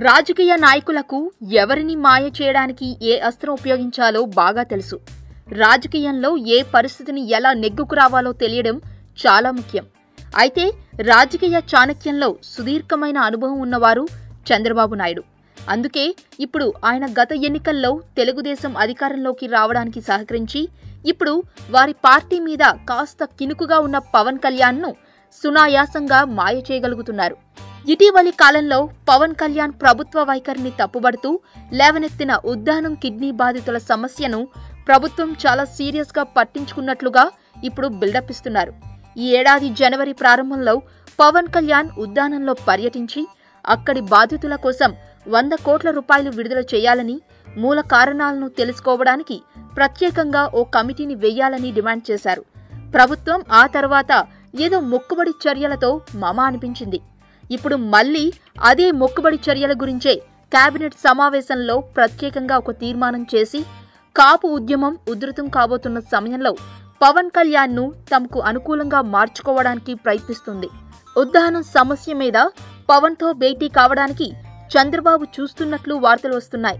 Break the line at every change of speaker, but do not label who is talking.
రాజకీయ నాయకులకు ఎవరిని మాయ చేయడానికి ఏ అస్త్రం ఉపయోగించాలో బాగా తెలుసు. రాజకీయంలో ఏ పరిస్థితిని ఎలా నెగ్గుకు రావాలో తెలియడం చాలా ముఖ్యం. అయితే రాజకీయ చాణక్యంలో సుదీర్ఘమైన అనుభవం ఉన్నవారు చంద్రబాబు నాయుడు. అందుకే ఇప్పుడు ఆయన గత ఎన్నికల్లో తెలుగుదేశం అధికారంలోకి రావడానికి సహకరించి ఇప్పుడు వారి పార్టీ మీద కాస్త కినుకుగా ఉన్న పవన్ కళ్యాణ్ను సునాయాసంగా మాయ చేయగలుగుతున్నారు. ఇటీవలి కాలంలో పవన్ కళ్యాణ్ ప్రభుత్వ వైఖరిని తప్పుబడుతూ లేవనెత్తిన ఉద్దానం కిడ్నీ బాధితుల సమస్యను ప్రభుత్వం చాలా సీరియస్గా పట్టించుకున్నట్లుగా ఇప్పుడు బిల్డప్ ఇస్తున్నారు. ఈ ఏడాది జనవరి ప్రారంభంలో పవన్ కళ్యాణ్ ఉద్దానంలో పర్యటించి అక్కడి బాధితుల కోసం 100 కోట్ల రూపాయలు విడుదల చేయాలని, మూల కారణాలను తెలుసుకోవడానికి ప్రత్యేకంగా ఓ కమిటీని వేయాలని డిమాండ్ చేశారు. ప్రభుత్వం ఆ తర్వాత ఏదో మొక్కుబడి చర్యలతో మమ అనిపించింది. ఇప్పుడు మళ్లీ అదే మొక్కుబడి చర్యల గురించే కేబినెట్ సమావేశంలో ప్రత్యేకంగా ఒక తీర్మానం చేసి కాపు ఉద్యమం ఉధృతం కాబోతున్న సమయంలో పవన్ కళ్యాణ్ను తమకు అనుకూలంగా మార్చుకోవడానికి ప్రయత్నిస్తుంది. ఉద్దానం సమస్య మీద పవన్తో భేటీ కావడానికి చంద్రబాబు చూస్తున్నట్లు వార్తలు వస్తున్నాయి.